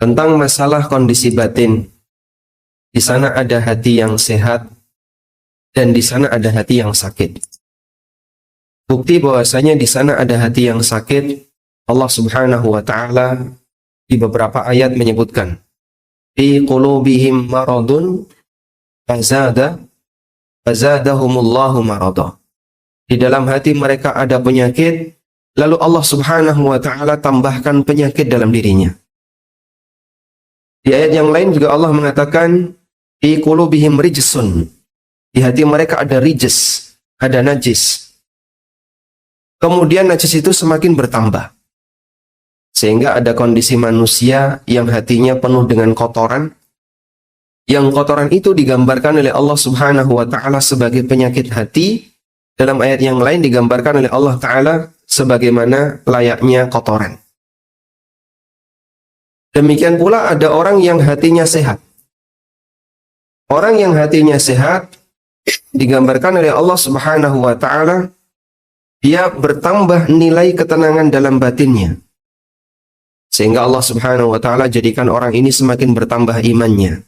tentang masalah kondisi batin. Di sana ada hati yang sehat dan di sana ada hati yang sakit. Bukti bahwasanya di sana ada hati yang sakit, Allah Subhanahu wa taala di beberapa ayat menyebutkan, fi qulubihim maradun fazadahumullahu marada. Di dalam hati mereka ada penyakit, lalu Allah Subhanahu wa taala tambahkan penyakit dalam dirinya. Di ayat yang lain juga Allah mengatakan, fi qulubihim rijsun. Di hati mereka ada rijs, ada najis. Kemudian najis itu semakin bertambah. Sehingga ada kondisi manusia yang hatinya penuh dengan kotoran. Yang kotoran itu digambarkan oleh Allah Subhanahu wa taala sebagai penyakit hati. Dalam ayat yang lain digambarkan oleh Allah taala sebagaimana layaknya kotoran. Demikian pula ada orang yang hatinya sehat. Orang yang hatinya sehat digambarkan oleh Allah Subhanahu wa taala, dia bertambah nilai ketenangan dalam batinnya. Sehingga Allah Subhanahu wa taala jadikan orang ini semakin bertambah imannya.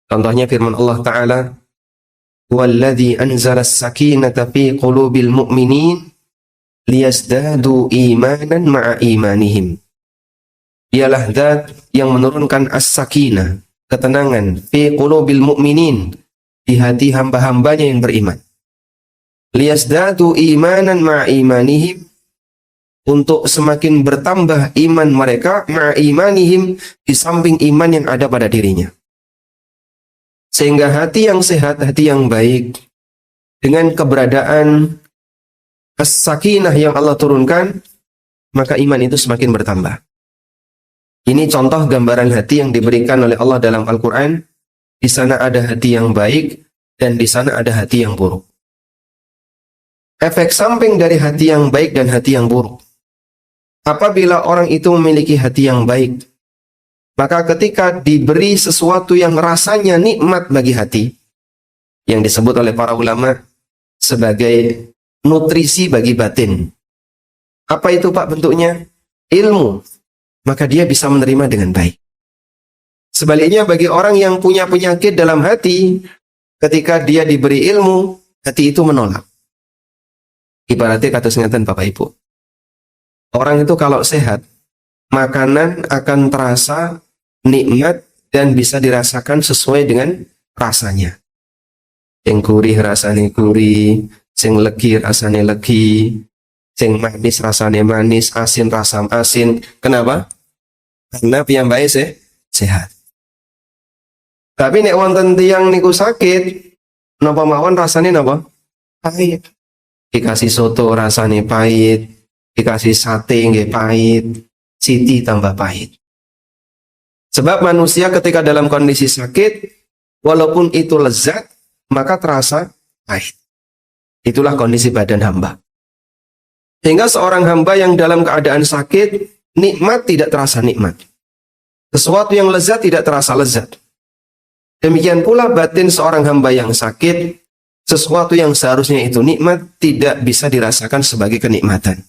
Contohnya firman Allah taala, "Walladzi anzala as-sakinata fi qulubil mu'minin liyazdadu imanan ma'a imanihim." Dialah zat yang menurunkan as-sakinah, ketenangan, fi qulubil mu'minin, di hati hamba-hambanya yang beriman. Liyazdadu imanan ma'a imanihim, untuk semakin bertambah iman mereka, ma'a imanihim, di samping iman yang ada pada dirinya. Sehingga hati yang sehat, hati yang baik, dengan keberadaan as-sakinah yang Allah turunkan, maka iman itu semakin bertambah. Ini contoh gambaran hati yang diberikan oleh Allah dalam Al-Quran. Di sana ada hati yang baik dan di sana ada hati yang buruk. Efek samping dari hati yang baik dan hati yang buruk. Apabila orang itu memiliki hati yang baik, maka ketika diberi sesuatu yang rasanya nikmat bagi hati, yang disebut oleh para ulama sebagai nutrisi bagi batin. Apa itu Pak bentuknya? Ilmu. Maka dia bisa menerima dengan baik. Sebaliknya bagi orang yang punya penyakit dalam hati, ketika dia diberi ilmu, hati itu menolak. Ibaratnya kata singatan Bapak Ibu. Orang itu kalau sehat, makanan akan terasa nikmat dan bisa dirasakan sesuai dengan rasanya. Yang gurih rasanya gurih, yang legi rasanya legi, yang manis rasanya manis, asin rasa asin. Kenapa? Karena piyambake sehat. Tapi nek wonten tiyang niku sakit, napa mawon rasane napa? Pahit. Dikasih soto rasane pahit, dikasih sate nggih pahit, siti tambah pahit. Sebab manusia ketika dalam kondisi sakit, walaupun itu lezat, maka terasa pahit. Itulah kondisi badan hamba. Sehingga seorang hamba yang dalam keadaan sakit, nikmat tidak terasa nikmat. Sesuatu yang lezat tidak terasa lezat. Demikian pula batin seorang hamba yang sakit, sesuatu yang seharusnya itu nikmat tidak bisa dirasakan sebagai kenikmatan.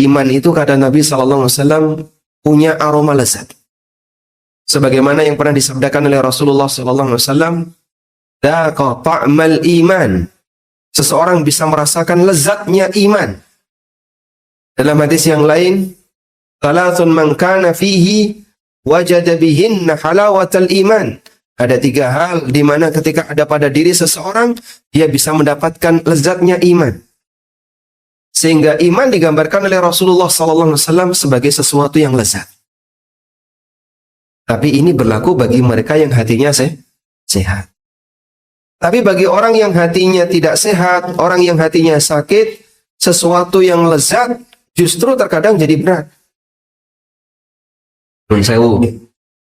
Iman itu kata Nabi SAW punya aroma lezat. Sebagaimana yang pernah disabdakan oleh Rasulullah SAW, "Daqa ta'mal iman." Seseorang bisa merasakan lezatnya iman. Dalam hadis yang lain, "Thalathun man kana fihi wajada bihinna halawatal iman." Ada 3 hal di mana ketika ada pada diri seseorang, dia bisa mendapatkan lezatnya iman. Sehingga iman digambarkan oleh Rasulullah SAW sebagai sesuatu yang lezat. Tapi ini berlaku bagi mereka yang hatinya sehat. Tapi bagi orang yang hatinya tidak sehat, orang yang hatinya sakit, sesuatu yang lezat justru terkadang jadi berat. Nun sewu,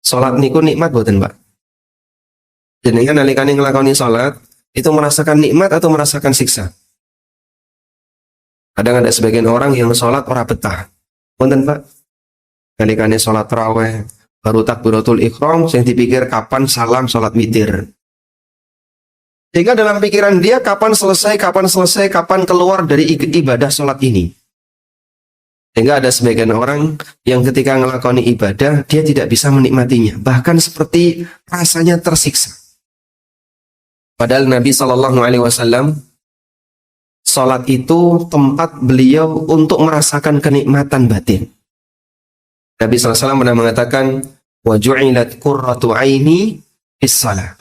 salat niku nikmat boten, Pak? Jenengan nalikane nglakoni salat, itu merasakan nikmat atau merasakan siksa? Kadang ada sebagian orang yang salat ora betah. Boten, Pak? Nalikane salat tarawih, baru takbiratul ihram, sing dipikir kapan salam salat witir. Sehingga dalam pikiran dia kapan selesai, kapan keluar dari ibadah sholat ini. Sehingga ada sebagian orang yang ketika ngelakoni ibadah, dia tidak bisa menikmatinya. Bahkan seperti rasanya tersiksa. Padahal Nabi SAW, sholat itu tempat beliau untuk merasakan kenikmatan batin. Nabi SAW pernah mengatakan, wa ju'ilat qurratu aini fis shalah.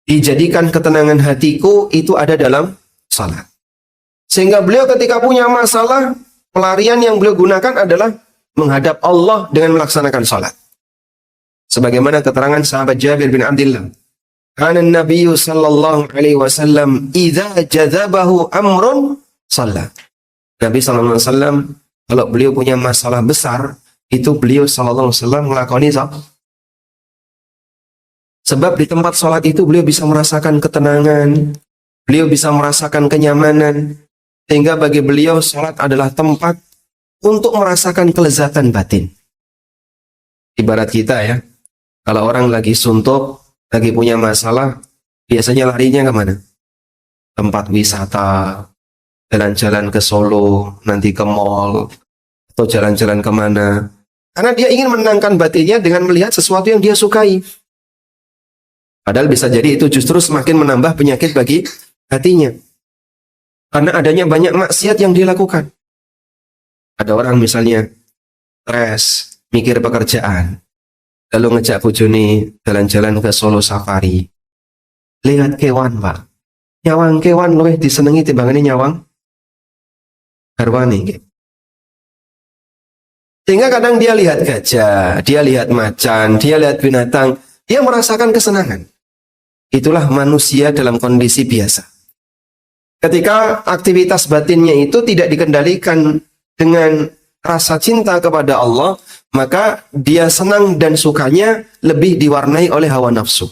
Dijadikan ketenangan hatiku itu ada dalam salat. Sehingga beliau ketika punya masalah, pelarian yang beliau gunakan adalah menghadap Allah dengan melaksanakan salat. Sebagaimana keterangan sahabat Jabir bin Abdullah, kana Nabi sallallahu alaihi wasallam idza jadzabahu amrun shalla. Nabi sallallahu alaihi wasallam kalau beliau punya masalah besar, itu beliau sallallahu alaihi wasallam melakoni salat. Sebab di tempat sholat itu beliau bisa merasakan ketenangan, beliau bisa merasakan kenyamanan, sehingga bagi beliau sholat adalah tempat untuk merasakan kelezatan batin. Ibarat kita ya, kalau orang lagi suntuk, lagi punya masalah, biasanya larinya kemana? Tempat wisata, jalan-jalan ke Solo, nanti ke mall, atau jalan-jalan kemana. Karena dia ingin menenangkan batinnya dengan melihat sesuatu yang dia sukai. Padahal bisa jadi itu justru semakin menambah penyakit bagi hatinya. Karena adanya banyak maksiat yang dilakukan. Ada orang misalnya stres, mikir pekerjaan, lalu ngejak bojone jalan-jalan ke Solo Safari. Lihat kewan, Pak. Nyawang kewan loh disenengi timbangane nyawang garwane. Sehingga kadang dia lihat gajah, dia lihat macan, dia lihat binatang, dia merasakan kesenangan. Itulah manusia dalam kondisi biasa. Ketika aktivitas batinnya itu tidak dikendalikan dengan rasa cinta kepada Allah, maka dia senang dan sukanya lebih diwarnai oleh hawa nafsu.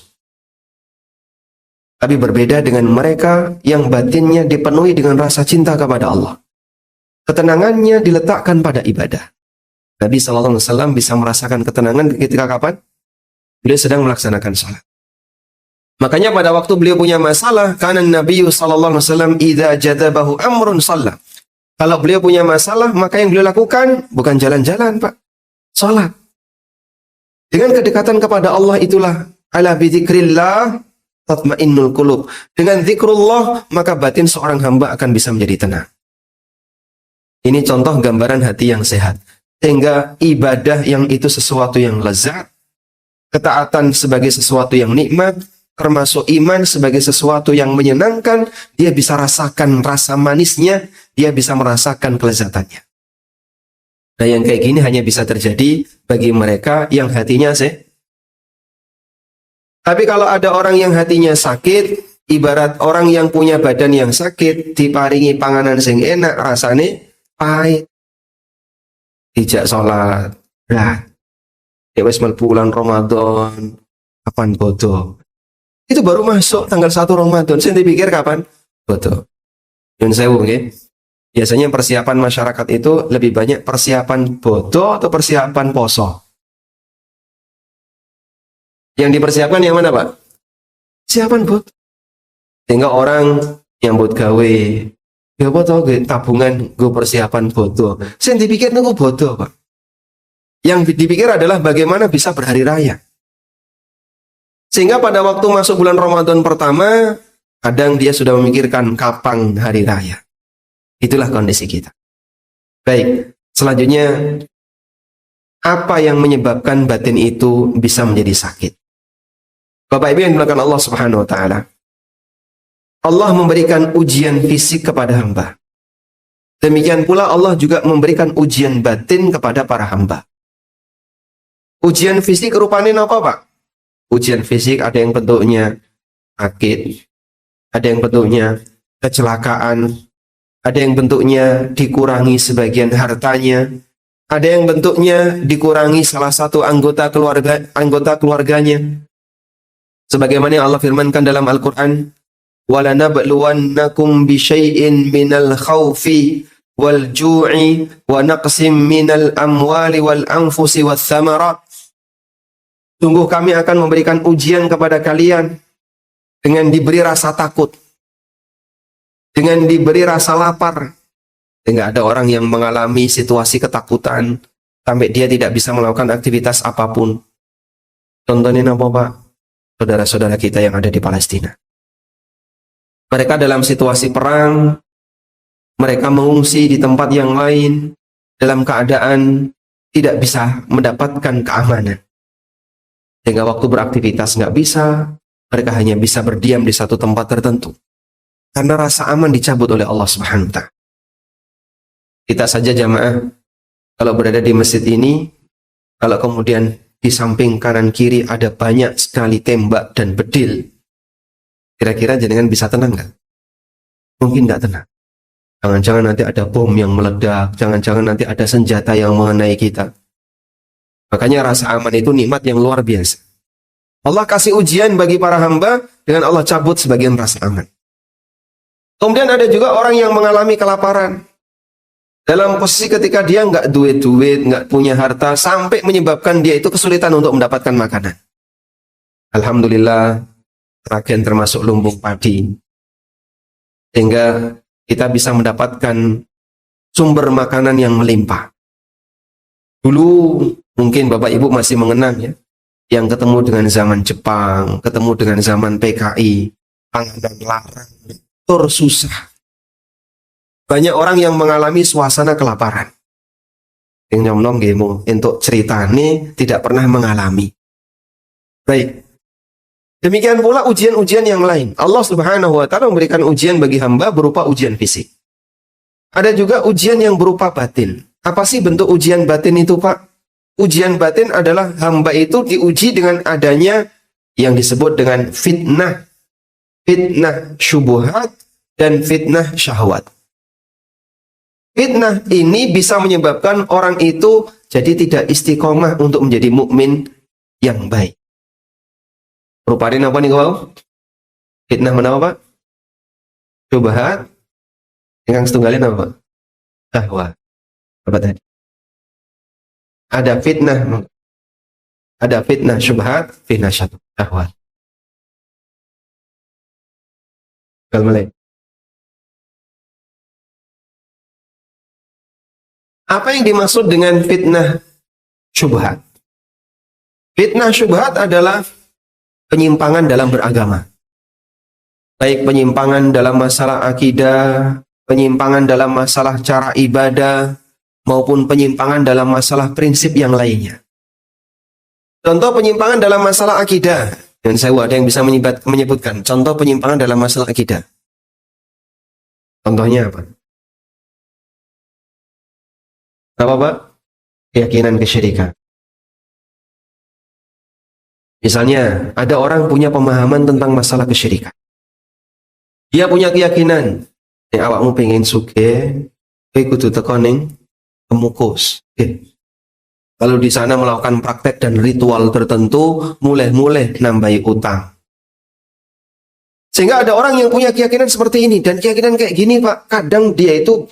Tapi berbeda dengan mereka yang batinnya dipenuhi dengan rasa cinta kepada Allah. Ketenangannya diletakkan pada ibadah. Nabi SAW bisa merasakan ketenangan ketika kapan? Beliau sedang melaksanakan salat. Makanya pada waktu beliau punya masalah, kana Nabi SAW idza jadabahu amrun shalla. Kalau beliau punya masalah, maka yang beliau lakukan bukan jalan-jalan, Pak. Salat. Dengan kedekatan kepada Allah itulah ala bidzikrillah tatmainnul qulub. Dengan zikrullah, maka batin seorang hamba akan bisa menjadi tenang. Ini contoh gambaran hati yang sehat. Sehingga ibadah yang itu sesuatu yang lezat, ketaatan sebagai sesuatu yang nikmat, termasuk iman sebagai sesuatu yang menyenangkan, dia bisa rasakan rasa manisnya, dia bisa merasakan kelezatannya. Nah, yang kayak gini hanya bisa terjadi bagi mereka yang hatinya sehat. Tapi kalau ada orang yang hatinya sakit, ibarat orang yang punya badan yang sakit, diparingi panganan sing enak, rasane pahit. Dijak sholat, nah, ya wis mlebu bulan Ramadan, kapan bodoh? Itu baru masuk tanggal 1 Ramadan. Saya dipikir kapan? Bodoh. Yun sewu, okay? Biasanya persiapan masyarakat itu lebih banyak persiapan bodoh atau persiapan poso. Yang dipersiapkan yang mana, Pak? Persiapan bodoh. Sehingga orang nyambut gawe, ya apa tau tabungan gue persiapan bodoh. Saya dipikir gue bodoh, Pak. Yang dipikir adalah bagaimana bisa berhari raya. Sehingga pada waktu masuk bulan Ramadan pertama, kadang dia sudah memikirkan kapan hari raya. Itulah kondisi kita. Baik, selanjutnya, apa yang menyebabkan batin itu bisa menjadi sakit? Bapak Ibu yang dimuliakan Allah Subhanahu wa Ta'ala, Allah memberikan ujian fisik kepada hamba. Demikian pula Allah juga memberikan ujian batin kepada para hamba. Ujian fisik rupanya apa, Pak? Ujian fisik ada yang bentuknya sakit, ada yang bentuknya kecelakaan, ada yang bentuknya dikurangi sebagian hartanya, ada yang bentuknya dikurangi salah satu anggota keluarganya. Sebagaimana Allah firmankan dalam Al-Qur'an, وَلَنَبْلُوَنَّكُمْ بِشَيْءٍ مِنَ الْخَوْفِ وَالْجُوعِ وَنَقْسٍ مِنَ الْأَمْوَالِ وَالْأَنْفُسِ وَالثَّمَرَاتِ. Sungguh kami akan memberikan ujian kepada kalian dengan diberi rasa takut, dengan diberi rasa lapar, Sehingga ada orang yang mengalami situasi ketakutan sampai dia tidak bisa melakukan aktivitas apapun. Contohnya apa, Pak? Saudara-saudara kita yang ada di Palestina. Mereka dalam situasi perang, mereka mengungsi di tempat yang lain dalam keadaan tidak bisa mendapatkan keamanan. Sehingga waktu beraktivitas nggak bisa, mereka hanya bisa berdiam di satu tempat tertentu. Karena rasa aman dicabut oleh Allah Subhanahu wa Ta'ala. Kita saja jamaah, kalau berada di masjid ini, kalau kemudian di samping kanan kiri ada banyak sekali tembak dan bedil, kira-kira jenengan bisa tenang nggak? Mungkin nggak tenang. Jangan-jangan nanti ada bom yang meledak, jangan-jangan nanti ada senjata yang mengenai kita. Makanya rasa aman itu nikmat yang luar biasa. Allah kasih ujian bagi para hamba dengan Allah cabut sebagian rasa aman. Kemudian ada juga orang yang mengalami kelaparan. Dalam posisi ketika dia nggak duit-duit, nggak punya harta, sampai menyebabkan dia itu kesulitan untuk mendapatkan makanan. Alhamdulillah, Sragen termasuk lumbung padi. Sehingga kita bisa mendapatkan sumber makanan yang melimpah. Dulu mungkin Bapak Ibu masih mengenang ya, yang ketemu dengan zaman Jepang, ketemu dengan zaman PKI, panganan larang, tur susah. Banyak orang yang mengalami suasana kelaparan. Yang nyom-nom gemu, untuk ceritanya tidak pernah mengalami. Baik. Demikian pula ujian-ujian yang lain. Allah Subhanahu wa Ta'ala memberikan ujian bagi hamba berupa ujian fisik. Ada juga ujian yang berupa batin. Apa sih bentuk ujian batin itu, Pak? Ujian batin adalah hamba itu diuji dengan adanya yang disebut dengan fitnah. Fitnah syubhat dan fitnah syahwat. Fitnah ini bisa menyebabkan orang itu jadi tidak istiqomah untuk menjadi mukmin yang baik. Rupanya apa nih kau? Fitnah mana Pak? Syubhat. Yang setunggalin apa Pak? Syahwat. Apa tadi? Ada fitnah syubhat, fitnah syahwat. Kalau mulai. Apa yang dimaksud dengan fitnah syubhat? Fitnah syubhat adalah penyimpangan dalam beragama. Baik penyimpangan dalam masalah akidah, penyimpangan dalam masalah cara ibadah, maupun penyimpangan dalam masalah prinsip yang lainnya. Contoh penyimpangan dalam masalah akidah. Dan saya ada yang bisa menyebutkan contoh penyimpangan dalam masalah akidah. Contohnya apa? Apa Pak? Keyakinan kesyirikan. Misalnya, ada orang punya pemahaman tentang masalah kesyirikan. Dia punya keyakinan, awakmu pengen suge, kudu tekoning kemukus. Lalu di sana melakukan praktek dan ritual tertentu, mulai-mulai nambahi utang. Sehingga ada orang yang punya keyakinan seperti ini, dan keyakinan kayak gini Pak, kadang dia itu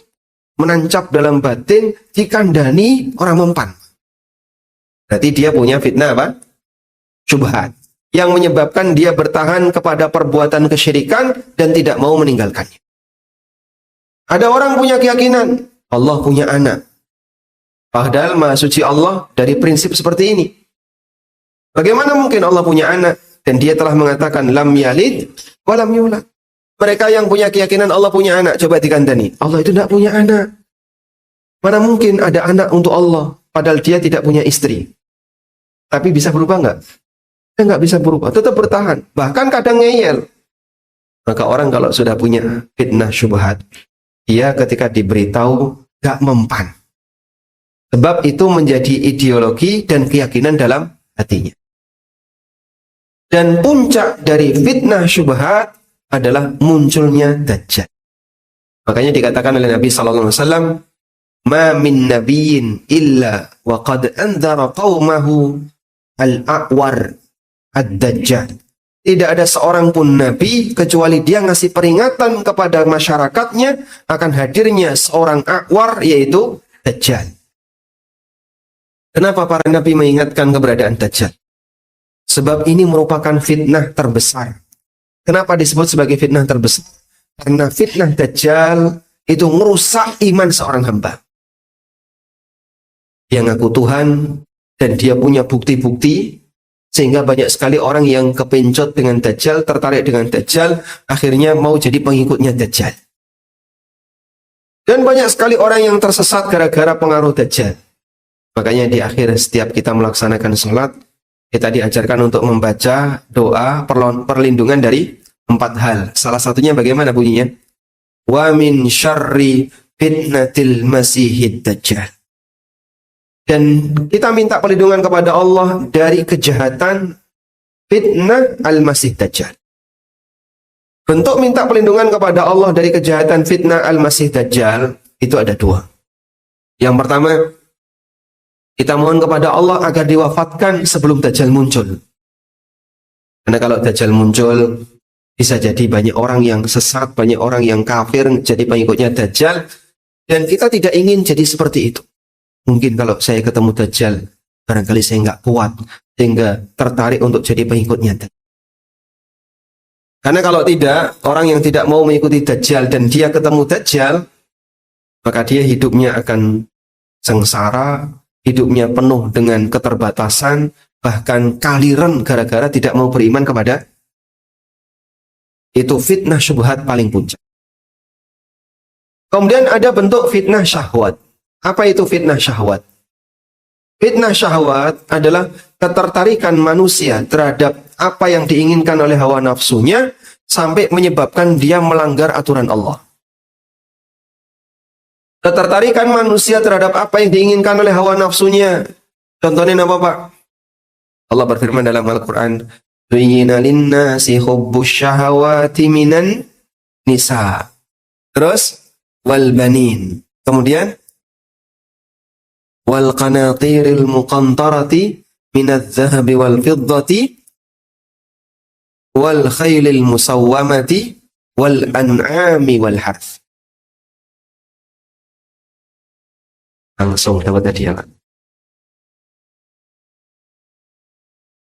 menancap dalam batin, dikandani orang mempan. Berarti dia punya fitnah apa? Syubhat. Yang menyebabkan dia bertahan kepada perbuatan kesyirikan dan tidak mau meninggalkannya. Ada orang punya keyakinan, Allah punya anak. Padahal Maha Suci Allah dari prinsip seperti ini. Bagaimana mungkin Allah punya anak? Dan dia telah mengatakan, lam yalid, walam yulad. Mereka yang punya keyakinan Allah punya anak, coba dikandani. Allah itu tidak punya anak. Mana mungkin ada anak untuk Allah, padahal dia tidak punya istri. Tapi bisa berubah nggak? Dia nggak bisa berubah, tetap bertahan. Bahkan kadang ngeyel. Maka orang kalau sudah punya fitnah syubhat, dia ketika diberitahu nggak mempan. Sebab itu menjadi ideologi dan keyakinan dalam hatinya. Dan puncak dari fitnah syubhat adalah munculnya Dajjal. Makanya dikatakan oleh Nabi sallallahu alaihi wasallam, "Ma min nabiyyin illa wa qad anzara qaumahu al-a'war ad-Dajjal." Tidak ada seorang pun nabi kecuali dia ngasih peringatan kepada masyarakatnya akan hadirnya seorang a'war, yaitu Dajjal. Kenapa para nabi mengingatkan keberadaan Dajjal? Sebab ini merupakan fitnah terbesar. Kenapa disebut sebagai fitnah terbesar? Karena fitnah Dajjal itu merusak iman seorang hamba. Dia ngaku Tuhan dan dia punya bukti-bukti, sehingga banyak sekali orang yang kepencot dengan Dajjal, tertarik dengan Dajjal, akhirnya mau jadi pengikutnya Dajjal. Dan banyak sekali orang yang tersesat gara-gara pengaruh Dajjal. Makanya di akhir setiap kita melaksanakan sholat, kita diajarkan untuk membaca doa perlindungan dari 4 hal. Salah satunya bagaimana bunyinya? Wa min syarri fitnatil masihid Dajjal. Dan kita minta perlindungan kepada Allah dari kejahatan fitnah al-masih Dajjal. Bentuk minta perlindungan kepada Allah dari kejahatan fitnah al-masih Dajjal itu ada 2. Yang pertama, kita mohon kepada Allah agar diwafatkan sebelum Dajjal muncul. Karena kalau Dajjal muncul, bisa jadi banyak orang yang sesat, banyak orang yang kafir jadi pengikutnya Dajjal, dan kita tidak ingin jadi seperti itu. Mungkin kalau saya ketemu Dajjal, barangkali saya nggak kuat, sehingga tertarik untuk jadi pengikutnya. Karena kalau tidak, orang yang tidak mau mengikuti Dajjal dan dia ketemu Dajjal, maka dia hidupnya akan sengsara, hidupnya penuh dengan keterbatasan, bahkan kaliren gara-gara tidak mau beriman kepada itu. Fitnah syubhat paling puncak. Kemudian ada bentuk fitnah syahwat. Apa itu fitnah syahwat? Fitnah syahwat adalah ketertarikan manusia terhadap apa yang diinginkan oleh hawa nafsunya sampai menyebabkan dia melanggar aturan Allah. Ketertarikan manusia terhadap apa yang diinginkan oleh hawa nafsunya. Contohnya apa, Pak? Allah berfirman dalam Al-Quran, "Zuyyina lin-nasi hubbus syahawati minan nisa." Terus wal banin. Kemudian wal qanatiril muqantarati minadh-dhahabi wal fiddati wal khaylil musawwamati wal an'ami wal harth. Langsung dapat hadiah.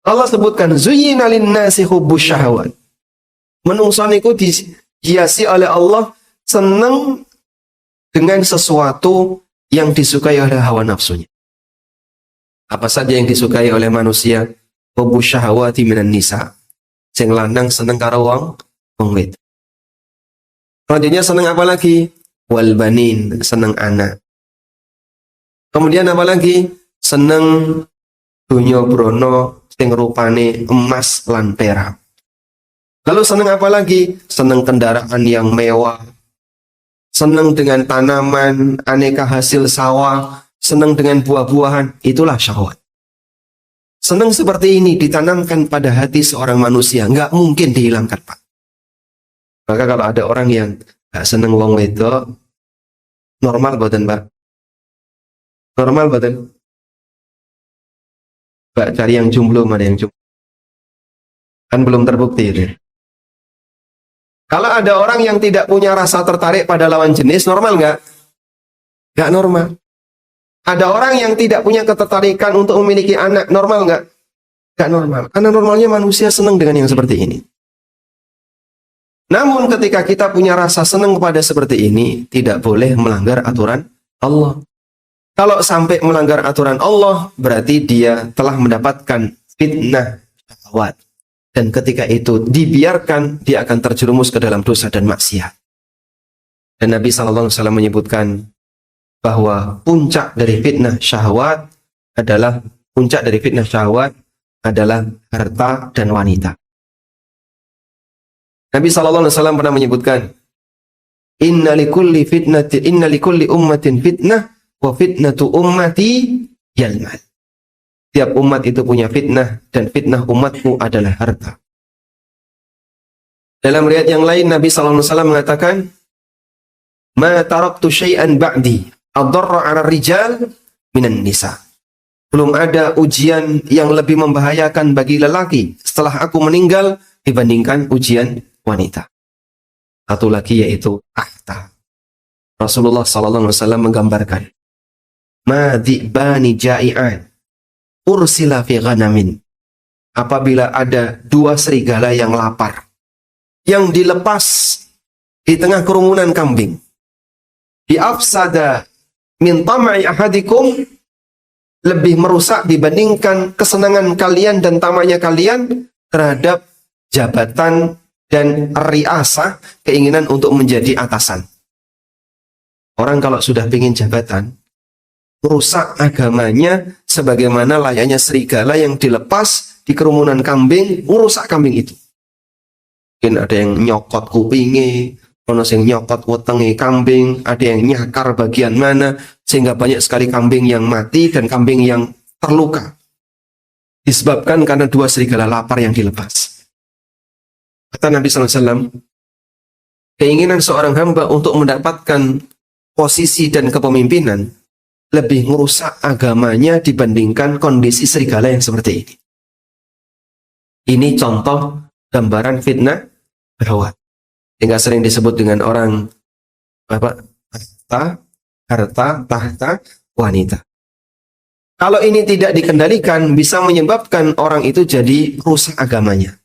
Allah sebutkan zuyyina lin-nasi hubbus syahawat. Menungso niku dihiasi oleh Allah senang dengan sesuatu yang disukai oleh hawa nafsunya. Apa saja yang disukai oleh manusia? Hubbus syahawati minan nisa. Sing lanang seneng karo wong wedok. Selanjutnya seneng apa lagi? Wal banin, seneng anak. Kemudian apa lagi? Seneng dunya brono sing rupane emas lan perak. Lalu seneng apa lagi? Seneng kendaraan yang mewah. Senang dengan tanaman, aneka hasil sawah, senang dengan buah-buahan, itulah syahwat. Senang seperti ini ditanamkan pada hati seorang manusia, nggak mungkin dihilangkan, Pak. Maka kalau ada orang yang nggak senang wong wedok, normal badan, Pak. Normal badan. Pak, cari yang jomblo, mana yang jomblo. Kan belum terbukti itu. Kalau ada orang yang tidak punya rasa tertarik pada lawan jenis, normal nggak? Nggak normal. Ada orang yang tidak punya ketertarikan untuk memiliki anak, normal nggak? Nggak normal. Karena normalnya manusia senang dengan yang seperti ini. Namun ketika kita punya rasa senang kepada seperti ini, tidak boleh melanggar aturan Allah. Kalau sampai melanggar aturan Allah, berarti dia telah mendapatkan fitnah syahwat. Dan ketika itu dibiarkan, dia akan terjerumus ke dalam dosa dan maksiat. Dan Nabi SAW menyebutkan bahwa puncak dari fitnah syahwat adalah harta dan wanita. Nabi SAW pernah menyebutkan, Inna likulli ummatin fitnah wa fitnatu ummati yalmal. Tiap umat itu punya fitnah, dan fitnah umatku adalah harta. Dalam riwayat yang lain, Nabi SAW mengatakan, Ma taraktu syai'an ba'di adarra 'ala rijal minan nisa. Belum ada ujian yang lebih membahayakan bagi lelaki setelah aku meninggal dibandingkan ujian wanita. Satu lagi yaitu tahta. Rasulullah SAW menggambarkan, Ma dhi'bani ja'i'an ursila fi ghanamin. Apabila ada 2 serigala yang lapar, yang dilepas di tengah kerumunan kambing, bi afsada min tamai ahadikum, lebih merusak dibandingkan kesenangan kalian dan tamaknya kalian terhadap jabatan dan riasah, keinginan untuk menjadi atasan. Orang kalau sudah ingin jabatan, merusak agamanya sebagaimana layaknya serigala yang dilepas di kerumunan kambing, merusak kambing itu. Mungkin ada yang nyokot kupingi, ada yang nyokot wetenge kambing, ada yang nyakar bagian mana, sehingga banyak sekali kambing yang mati dan kambing yang terluka. Disebabkan karena dua serigala lapar yang dilepas. Kata Nabi SAW, keinginan seorang hamba untuk mendapatkan posisi dan kepemimpinan lebih merusak agamanya dibandingkan kondisi serigala yang seperti ini. Ini contoh gambaran fitnah syahwat. Hingga sering disebut dengan orang harta, tahta, wanita. Kalau ini tidak dikendalikan, bisa menyebabkan orang itu jadi rusak agamanya.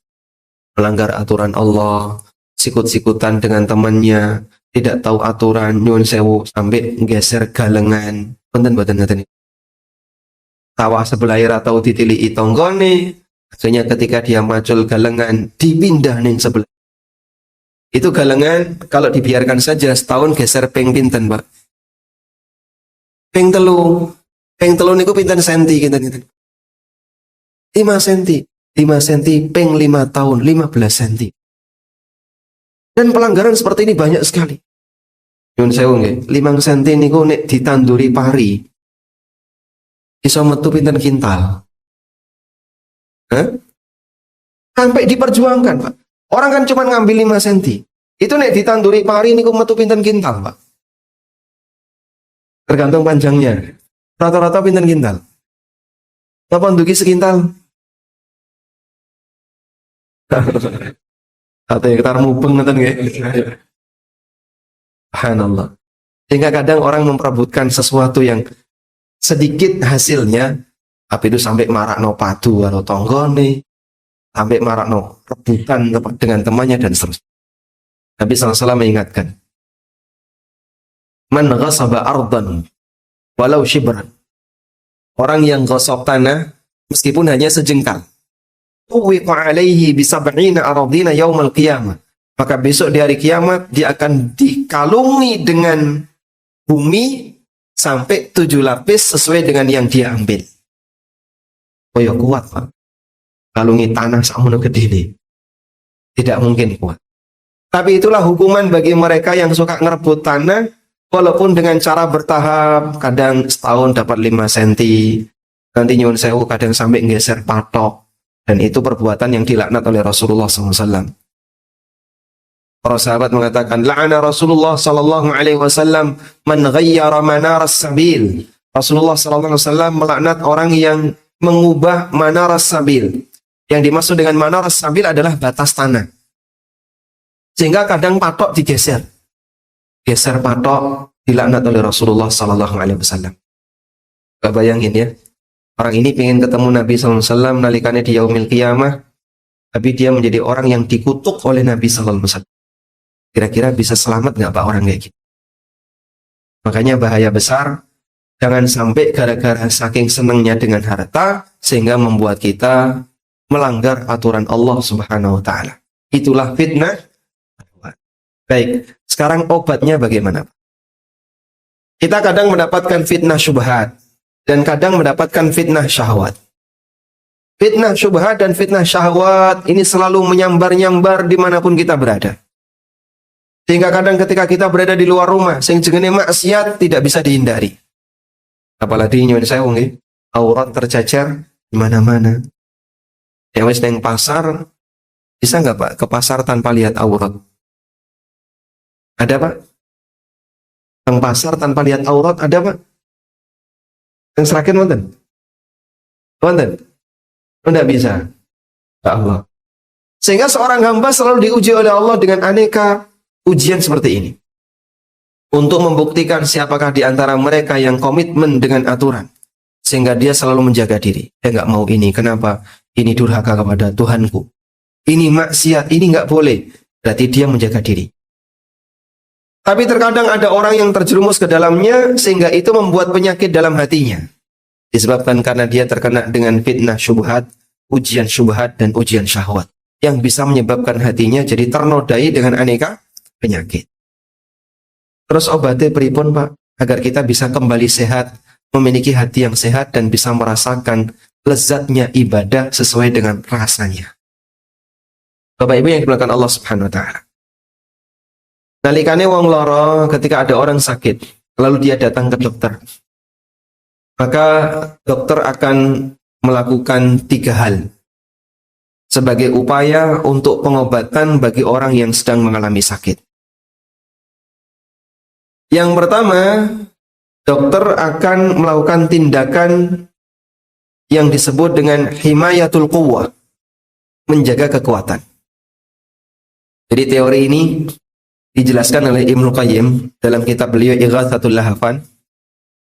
Melanggar aturan Allah, sikut-sikutan dengan temannya, tidak tahu aturan, nyuwun sewu, sampai geser galengan. Punten sawah sebelah atau ditiliki tonggone, akhirnya ketika dia macul galengan, dipindah ning sebelah. Itu galengan kalau dibiarkan saja setahun geser ping pinten, Pak. Ping telu niku pinten senti kinten. 5 senti. 5 senti ping 5 tahun, 15 senti. Dan pelanggaran seperti ini banyak sekali. Nyun sewu nggih, 5 senti niku nek ditanduri pari iso metu pinten kintal. Sampai diperjuangkan, Pak. Orang kan cuma ngambil 5 senti. Itu nek ditanduri pari niku metu pinten kintal, Pak. Tergantung panjangnya. Rata-rata pinten kintal. Napa ndugi sekintal? Atau hektar mubeng ngoten nggih. Subhanallah. Sehingga kadang orang memperebutkan sesuatu yang sedikit hasilnya, tapi itu sampai marakno padu atau tonggone, sampai marakno rebutan dengan temannya dan seterusnya. Nabi SAW mengingatkan, man ghasaba ardan walau shibran. Orang yang gosok tanah meskipun hanya sejengkal, tuwiqa alaihi bisab'ina aradina yaumal qiyamah. Maka besok di hari kiamat dia akan dikalungi dengan bumi sampai 7 lapis sesuai dengan yang dia ambil. Oh ya kuat, Pak. Kalungi tanah sakmono gede ini. Tidak mungkin kuat. Tapi itulah hukuman bagi mereka yang suka ngerebut tanah, walaupun dengan cara bertahap, kadang setahun dapat 5 senti, nanti nyuwun sewu kadang sampai geser patok. Dan itu perbuatan yang dilaknat oleh Rasulullah SAW. Para sahabat mengatakan, la'ana Rasulullah sallallahu alaihi wasallam man ghayyara manaras sabil. Rasulullah sallallahu alaihi wasallam melaknat orang yang mengubah manaras sabil. Yang dimaksud dengan manaras sabil adalah batas tanah. Sehingga kadang patok digeser. Geser patok dilaknat oleh Rasulullah sallallahu alaihi wasallam. Gak bayangin ya. Orang ini pengen ketemu Nabi sallallahu alaihi wasallam nalikannya di yaumil qiyamah, tapi dia menjadi orang yang dikutuk oleh Nabi sallallahu alaihi wasallam. Kira-kira bisa selamat nggak Pak orang kayak gitu? Makanya bahaya besar, jangan sampai gara-gara saking senangnya dengan harta, sehingga membuat kita melanggar aturan Allah Subhanahu wa Ta'ala. Itulah fitnah. Baik, sekarang obatnya bagaimana? Kita kadang mendapatkan fitnah syubhat, dan kadang mendapatkan fitnah syahwat. Fitnah syubhat dan fitnah syahwat ini selalu menyambar-nyambar dimanapun kita berada. Sehingga kadang ketika kita berada di luar rumah, sing jenenge maksiat tidak bisa dihindari. Apalagi nyuwun sewu nggih, aurat tercacar di mana-mana. Ya wis neng pasar, bisa nggak Pak ke pasar tanpa lihat aurat? Ada Pak? Nang pasar tanpa lihat aurat ada Pak? Yang serakin wonten? Wonten? Tidak bisa. Ya Allah. Sehingga seorang hamba selalu diuji oleh Allah dengan aneka ujian seperti ini. Untuk membuktikan siapakah di antara mereka yang komitmen dengan aturan. Sehingga dia selalu menjaga diri. Dia nggak mau ini. Kenapa? Ini durhaka kepada Tuhanku. Ini maksiat. Ini nggak boleh. Berarti dia menjaga diri. Tapi terkadang ada orang yang terjerumus ke dalamnya sehingga itu membuat penyakit dalam hatinya. Disebabkan karena dia terkena dengan fitnah syubhat, ujian syubhat dan ujian syahwat yang bisa menyebabkan hatinya jadi ternodai dengan aneka penyakit. Terus obatnya pripun, Pak? Agar kita bisa kembali sehat, memiliki hati yang sehat dan bisa merasakan lezatnya ibadah sesuai dengan rasanya. Bapak Ibu yang dimuliakan Allah Subhanahu wa taala. Nalikane wong loro, ketika ada orang sakit, lalu dia datang ke dokter. Maka dokter akan melakukan 3 hal sebagai upaya untuk pengobatan bagi orang yang sedang mengalami sakit. Yang pertama, dokter akan melakukan tindakan yang disebut dengan himayatul quwwah, menjaga kekuatan. Jadi teori ini dijelaskan oleh Ibnu Qayyim dalam kitab beliau Ighatsatul Lahafan,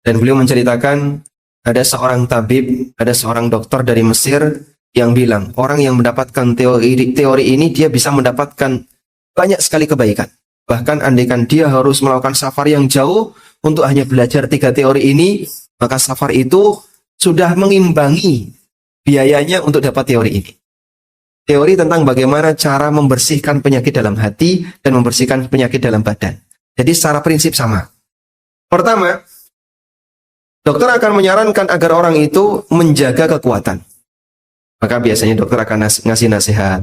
dan beliau menceritakan ada seorang tabib, ada seorang dokter dari Mesir yang bilang orang yang mendapatkan teori ini dia bisa mendapatkan banyak sekali kebaikan. Bahkan andaikan dia harus melakukan safar yang jauh untuk hanya belajar 3 teori ini, maka safar itu sudah mengimbangi biayanya untuk dapat teori ini. Teori tentang bagaimana cara membersihkan penyakit dalam hati dan membersihkan penyakit dalam badan. Jadi secara prinsip sama. Pertama, dokter akan menyarankan agar orang itu menjaga kekuatan. Maka biasanya dokter akan ngasih nasihat,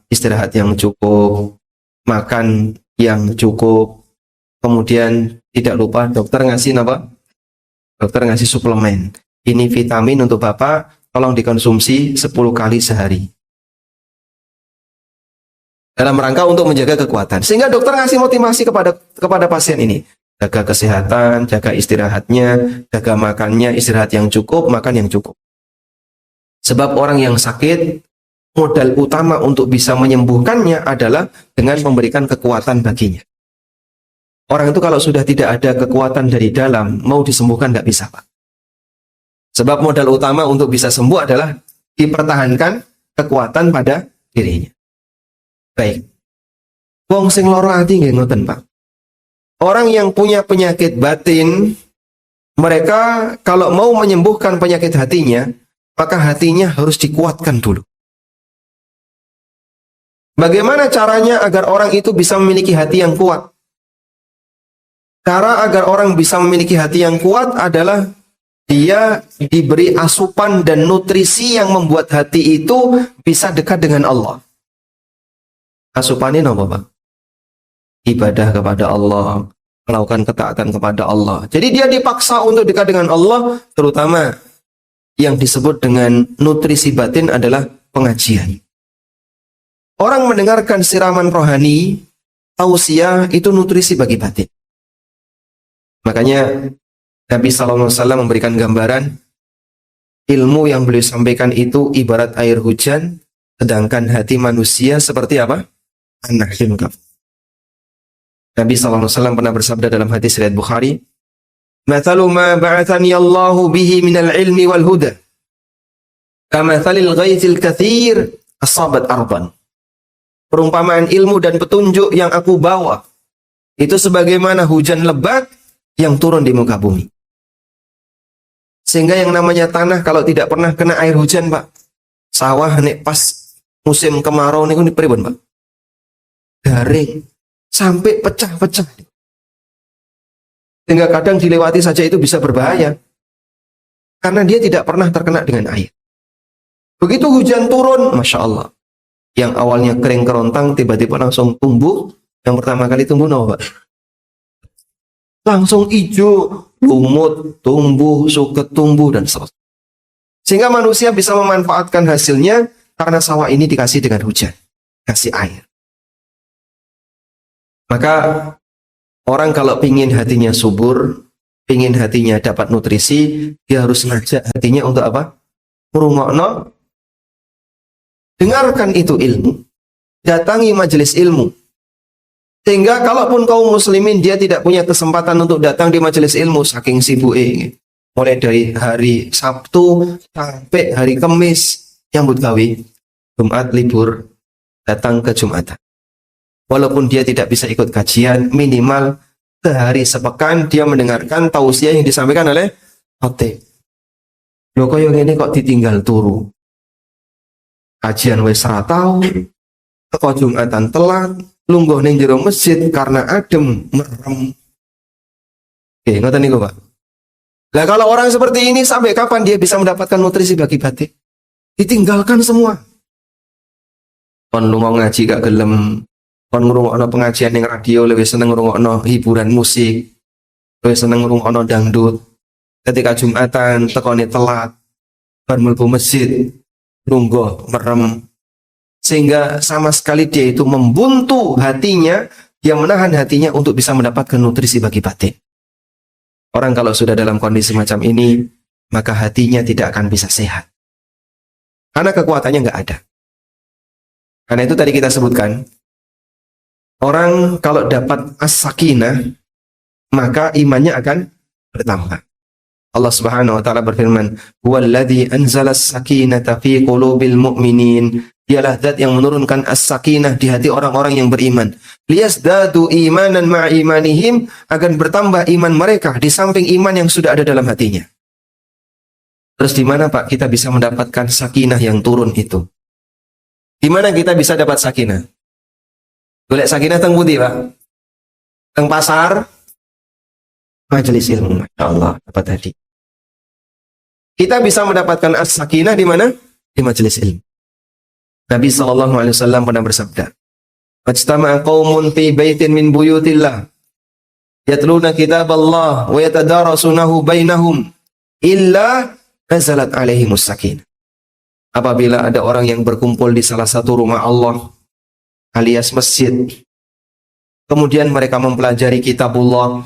istirahat yang cukup, makan yang cukup, kemudian tidak lupa dokter ngasih apa? Dokter ngasih suplemen. Ini vitamin untuk Bapak, tolong dikonsumsi 10 kali sehari. Dalam rangka untuk menjaga kekuatan. Sehingga dokter ngasih motivasi kepada pasien ini. Jaga kesehatan, jaga istirahatnya, jaga makannya, istirahat yang cukup, makan yang cukup. Sebab orang yang sakit, modal utama untuk bisa menyembuhkannya adalah dengan memberikan kekuatan baginya. Orang itu kalau sudah tidak ada kekuatan dari dalam, mau disembuhkan nggak bisa, Pak. Sebab modal utama untuk bisa sembuh adalah dipertahankan kekuatan pada dirinya. Baik. Wong sing loro ati nggih ngoten, Pak. Orang yang punya penyakit batin, mereka kalau mau menyembuhkan penyakit hatinya, maka hatinya harus dikuatkan dulu. Bagaimana caranya agar orang itu bisa memiliki hati yang kuat? Cara agar orang bisa memiliki hati yang kuat adalah dia diberi asupan dan nutrisi yang membuat hati itu bisa dekat dengan Allah. Asupannya apa, Pak? Ibadah kepada Allah, melakukan ketaatan kepada Allah. Jadi dia dipaksa untuk dekat dengan Allah, terutama yang disebut dengan nutrisi batin adalah pengajian. Orang mendengarkan siraman rohani, tausiah itu nutrisi bagi batin. Makanya Nabi SAW memberikan gambaran ilmu yang beliau sampaikan itu ibarat air hujan, sedangkan hati manusia seperti apa? Anak lengkap. Nabi SAW pernah bersabda dalam hadis riwayat Bukhari, "Mathalu ma ba'athani Allahu bihi minal ilmi wal huda, kamathalil ghaithil katsir asabat arban." Perumpamaan ilmu dan petunjuk yang aku bawa itu sebagaimana hujan lebat yang turun di muka bumi. Sehingga yang namanya tanah kalau tidak pernah kena air hujan, Pak, sawah nek pas musim kemarau niku pripun, Pak? Garing sampai pecah-pecah. Sehingga kadang dilewati saja itu bisa berbahaya. Karena dia tidak pernah terkena dengan air. Begitu hujan turun, Masya Allah. Yang awalnya kering kerontang, tiba-tiba langsung tumbuh. Yang pertama kali tumbuh apa, Pak? Langsung hijau, lumut, tumbuh, suket tumbuh, dan seterusnya. Sehingga manusia bisa memanfaatkan hasilnya karena sawah ini dikasih dengan hujan. Kasih air. Maka orang kalau pingin hatinya subur, pingin hatinya dapat nutrisi, dia harus ngajak hatinya untuk apa? Merungokno. Dengarkan itu ilmu. Datangi majelis ilmu. Sehingga kalaupun kaum muslimin dia tidak punya kesempatan untuk datang di majelis ilmu saking sibuknya. Mulai dari hari Sabtu sampai hari Kamis yang gawe, Jumat libur, datang ke Jumatan. Walaupun dia tidak bisa ikut kajian, minimal sehari sepekan dia mendengarkan tausiah yang disampaikan oleh khotib. Lho kaya ngene kok ditinggal turu. Kajian wis ra tau, teko Jumatan telat, lungguh ning jero masjid karena adem, merem. Oke, ngoten niku, Pak. Nah, kalau orang seperti ini sampai kapan dia bisa mendapatkan nutrisi bagi batin? Ditinggalkan semua. Kon lunga ngaji gak gelem, kon ngrungokno pengajian ning radio, lebih seneng ngrungokno hiburan musik, lebih seneng ngrungokno dangdut. Ketika Jumatan tekone telat, bar mlebu masjid, lungguh, merem, sehingga sama sekali dia itu membuntu hatinya, dia menahan hatinya untuk bisa mendapatkan nutrisi bagi batin. Orang kalau sudah dalam kondisi macam ini, maka hatinya tidak akan bisa sehat. Karena kekuatannya nggak ada. Karena itu tadi kita sebutkan, orang kalau dapat as-sakinah, maka imannya akan bertambah. Allah Subhanahu wa taala berfirman, "Huwallazi anzala as-sakinata fi qulubil mu'minin." Dialah zat yang menurunkan as-sakinah di hati orang-orang yang beriman. Liyazdadu imanan ma'a imanihim, akan bertambah iman mereka di samping iman yang sudah ada dalam hatinya. Terus di mana Pak kita bisa mendapatkan sakinah yang turun itu? Di mana kita bisa dapat sakinah? Golek sakinah teng pundi, Pak? Teng pasar, majelis ilmu. Masya Allah, dapat tadi. Kita bisa mendapatkan as-sakinah di mana? Di majelis ilmu. Nabi SAW pernah bersabda, "Majtama'a qaumun fi baitin min buyutillah, yatluna kitab Allah wa yatadarasunahu bainahum, illa nazalat alaihimus sakinah." Apabila ada orang yang berkumpul di salah satu rumah Allah, alias masjid, kemudian mereka mempelajari kitabullah,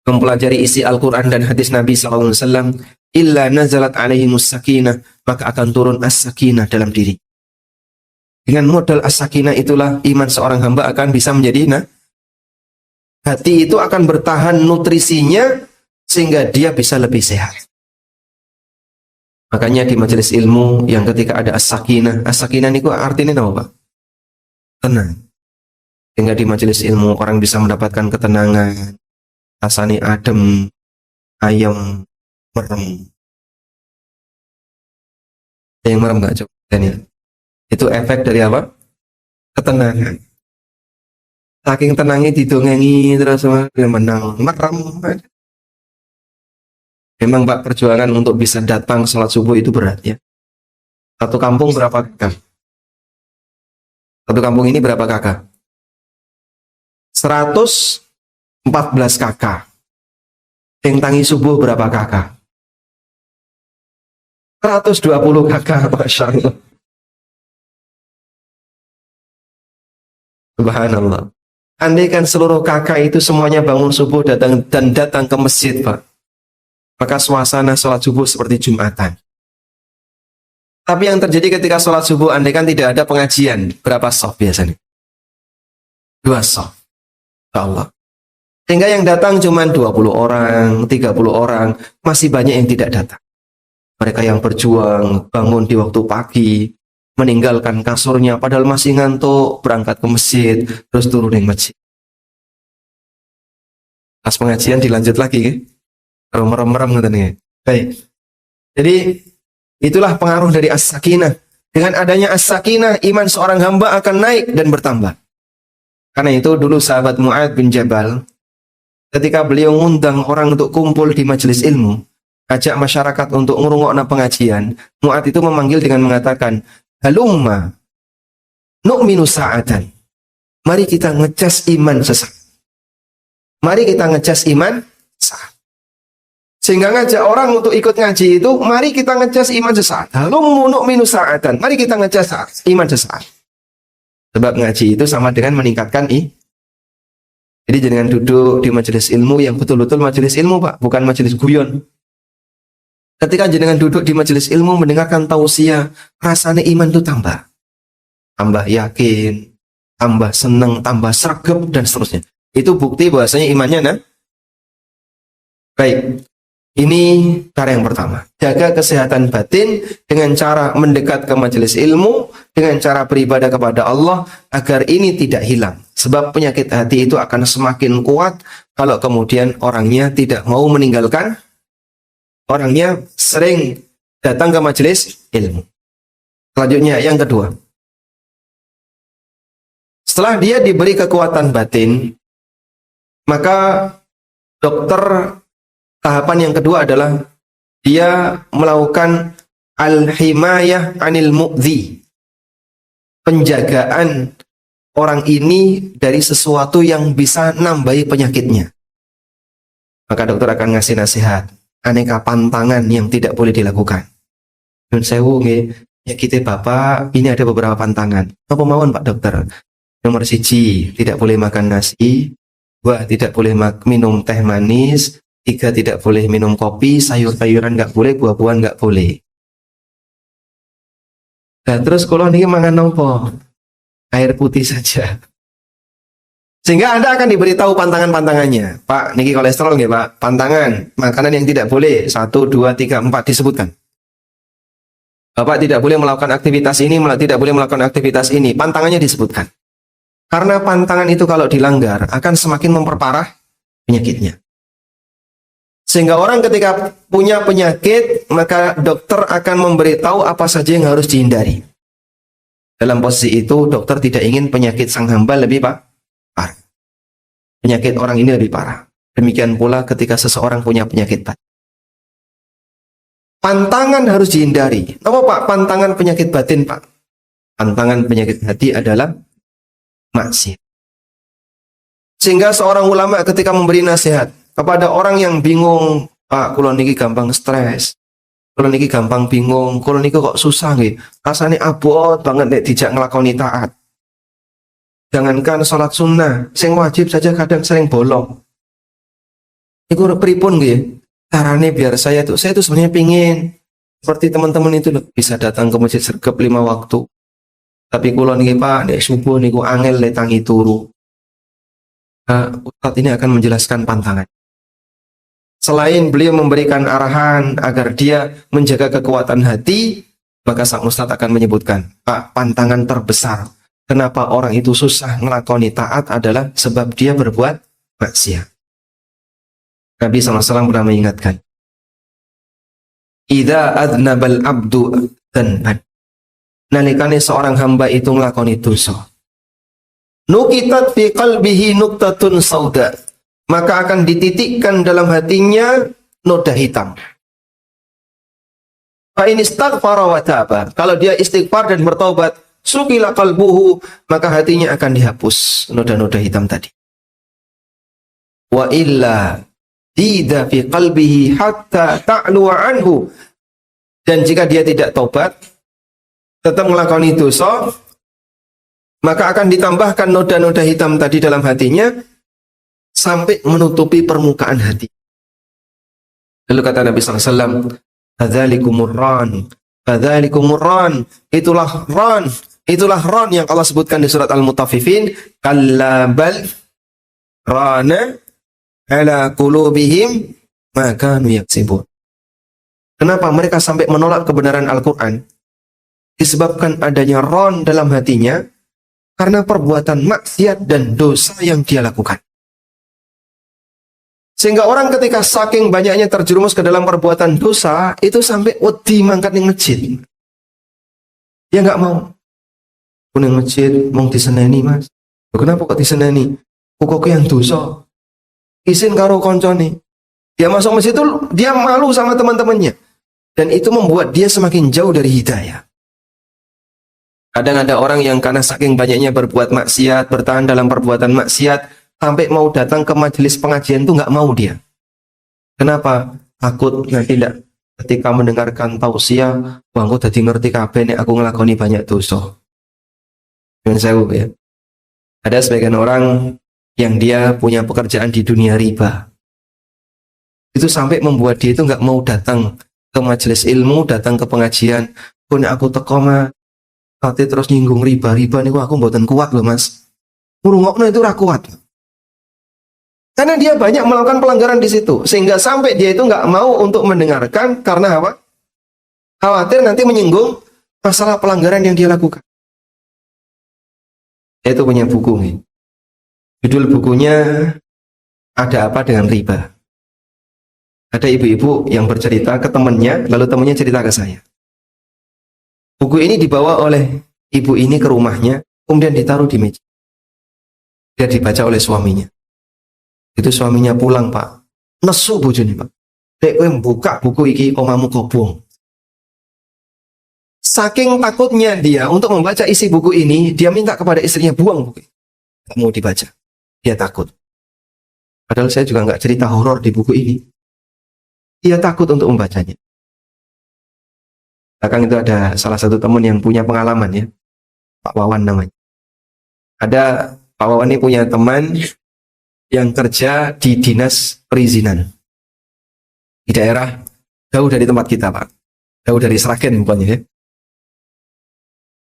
mempelajari isi Al-Quran dan hadis Nabi SAW, illa nazalat alaihimus sakinah, maka akan turun as-sakinah dalam diri. Dengan modal as-sakinah itulah iman seorang hamba akan bisa menjadi hati itu akan bertahan nutrisinya sehingga dia bisa lebih sehat. Makanya di majelis ilmu yang ketika ada as-sakinah, as-sakinah ini artinya apa, Pak? Tenang. Sehingga di majelis ilmu orang bisa mendapatkan ketenangan, rasanya adem, ayem, merem. Yang merem nggak coba? Itu efek dari apa? Ketenangan. Saking tenangnya didongengi terus menang, merem. Memang Pak, perjuangan untuk bisa datang sholat subuh itu berat ya. Satu kampung berapa kakak? Satu kampung ini berapa kakak? 114 kakak. Yang tangi subuh berapa kakak? 120 kakak, Masya Allah. Subhanallah. Andaikan seluruh kakak itu semuanya bangun subuh datang ke masjid, Pak, maka suasana sholat subuh seperti Jumatan. Tapi yang terjadi ketika sholat subuh, andaikan tidak ada pengajian, berapa shaf biasanya? 2 shaf. Allah. Sehingga yang datang cuma 20 orang, 30 orang, masih banyak yang tidak datang. Mereka yang berjuang, bangun di waktu pagi, meninggalkan kasurnya, padahal masih ngantuk, berangkat ke masjid, terus turun di masjid. Pas pengajian dilanjut lagi, ya? Merem-merem katanya. Baik. Jadi itulah pengaruh dari as-sakinah. Dengan adanya as-sakinah, iman seorang hamba akan naik dan bertambah. Karena itu dulu sahabat Mu'ad bin Jabal, ketika beliau ngundang orang untuk kumpul di majelis ilmu, ajak masyarakat untuk ngrungokna pengajian, Mu'ad itu memanggil dengan mengatakan, "Halumma nu'minu sa'atan." Mari kita ngecas iman sesaat. Mari kita ngecas iman sesaat. Sehingga ngajak orang untuk ikut ngaji itu, mari kita ngecas iman sesaat. Halumma nu'minu sa'atan. Mari kita ngecas iman sesaat. Sebab ngaji itu sama dengan meningkatkan Jadi jangan duduk di majelis ilmu yang betul-betul majelis ilmu, Pak, bukan majelis guyon. Ketika jenengan duduk di majelis ilmu mendengarkan tausiah, rasanya iman itu tambah. Tambah yakin, tambah senang, tambah sregep dan seterusnya. Itu bukti bahwasanya imannya Baik. Ini cara yang pertama. Jaga kesehatan batin dengan cara mendekat ke majelis ilmu, dengan cara beribadah kepada Allah agar ini tidak hilang. Sebab penyakit hati itu akan semakin kuat kalau kemudian orangnya tidak mau meninggalkan, orangnya sering datang ke majelis ilmu. Selanjutnya yang kedua. Setelah dia diberi kekuatan batin, maka dokter tahapan yang kedua adalah dia melakukan al-himayah anil mu'dhi. Penjagaan orang ini dari sesuatu yang bisa nambahi penyakitnya. Maka dokter akan ngasih nasihat, aneka pantangan yang tidak boleh dilakukan. Nyun sewu nggih, nyakiti Bapak, ini ada beberapa pantangan. Apa mawon Pak Dokter? Nomor 1, tidak boleh makan nasi. 2, tidak boleh minum teh manis. 3, tidak boleh minum kopi, sayur-sayuran nggak boleh, buah-buahan nggak boleh. Nah, terus kalau ini mangan nopo? Air putih saja. Sehingga Anda akan diberitahu pantangan-pantangannya. Pak, niki kolesterol nggih Pak? Pantangan, makanan yang tidak boleh. 1, 2, 3, 4 disebutkan. Bapak tidak boleh melakukan aktivitas ini, tidak boleh melakukan aktivitas ini. Pantangannya disebutkan. Karena pantangan itu kalau dilanggar akan semakin memperparah penyakitnya. Sehingga orang ketika punya penyakit, maka dokter akan memberitahu apa saja yang harus dihindari. Dalam posisi itu, dokter tidak ingin penyakit sang hamba lebih parah. Penyakit orang ini lebih parah. Demikian pula ketika seseorang punya penyakit batin. Pantangan harus dihindari. Apa Pak? Pantangan penyakit batin Pak. Pantangan penyakit hati adalah maksiat. Sehingga seorang ulama ketika memberi nasihat kepada orang yang bingung, Pak, kula niki gampang stres, kula niki gampang bingung, kula niki kok susah nggih, rasane abot banget nek dijak nglakoni taat. Jangankan sholat sunnah, sing wajib saja kadang sering bolong. Iku pripun nggih? Carane biar saya tuh sebenarnya pingin seperti teman-teman itu loh, bisa datang ke masjid sergap 5 waktu. Tapi kula niki Pak, nek subuh niku angel le tangi turu. Ustadz ini akan menjelaskan pantangan. Selain beliau memberikan arahan agar dia menjaga kekuatan hati, maka sang Ustadz akan menyebutkan, Pak, pantangan terbesar kenapa orang itu susah ngelakoni taat adalah sebab dia berbuat maksiat. Nabi SAW pernah mengingatkan, Idza adnabal abdu dhanban, nalikane seorang hamba itu ngelakoni dosa, nukitat fi qalbihi nuktatun sauda, maka akan dititikkan dalam hatinya noda hitam. Fa in istaghfara wa taba, kalau dia istighfar dan bertaubat, sukila qalbuhu, maka hatinya akan dihapus noda-noda hitam tadi. Wa illa dida fi qalbihi hatta ta'lu anhu, dan jika dia tidak taubat, tetap melakoni dosa, maka akan ditambahkan noda-noda hitam tadi dalam hatinya sampai menutupi permukaan hati. Lalu kata Nabi SAW, Fadzalikumur ran, fadzalikumur ran, itulah ran yang Allah sebutkan di surat Al-Mutaffifin, kalla bal rana ala qulubihim ma kanu yaksibun. Kenapa mereka sampai menolak kebenaran Al-Quran? Disebabkan adanya ron dalam hatinya karena perbuatan maksiat dan dosa yang dia lakukan. Sehingga orang ketika saking banyaknya terjerumus ke dalam perbuatan dosa, itu sampai wedi mangkat ning masjid. Dia nggak mau. Kuning masjid mau diseneni Mas. Kenapa kok diseneni? Kok yang dosa? Izin karo koncone. Dia masuk masjid itu dia malu sama teman-temannya. Dan itu membuat dia semakin jauh dari hidayah. Kadang ada orang yang karena saking banyaknya berbuat maksiat, bertahan dalam perbuatan maksiat, sampai mau datang ke majelis pengajian itu nggak mau dia. Kenapa? Takut nanti tidak ketika mendengarkan tausiah, wah aku jadi ngerti kabeh nek aku ngelakoni banyak dosa. Dengan saya ya. Ada sebagian orang yang dia punya pekerjaan di dunia riba. Itu sampai membuat dia itu nggak mau datang ke majelis ilmu, datang ke pengajian. Pun aku teko mah, tapi terus nyinggung riba nih, aku mboten kuat loh Mas. Ngrungokno itu ra kuat. Karena dia banyak melakukan pelanggaran di situ. Sehingga sampai dia itu nggak mau untuk mendengarkan. Karena apa? Khawatir nanti menyinggung masalah pelanggaran yang dia lakukan. Dia itu punya buku nih. Judul bukunya Ada Apa Dengan Riba. Ada ibu-ibu yang bercerita ke temannya, lalu temannya cerita ke saya. Buku ini dibawa oleh ibu ini ke rumahnya, kemudian ditaruh di meja. Dia dibaca oleh suaminya. Itu suaminya pulang, Pak. Nesu bojone, Pak. Dek kowe buka buku iki omamu kobong. Saking takutnya dia untuk membaca isi buku ini, dia minta kepada istrinya buang buku. Gak mau dibaca. Dia takut. Padahal saya juga nggak cerita horor di buku ini. Dia takut untuk membacanya. Belakang itu ada salah satu teman yang punya pengalaman ya. Pak Wawan namanya. Ada Pak Wawan ini punya teman yang kerja di dinas perizinan. Di daerah jauh dari tempat kita, Pak. Jauh dari Sragen bukannya ya.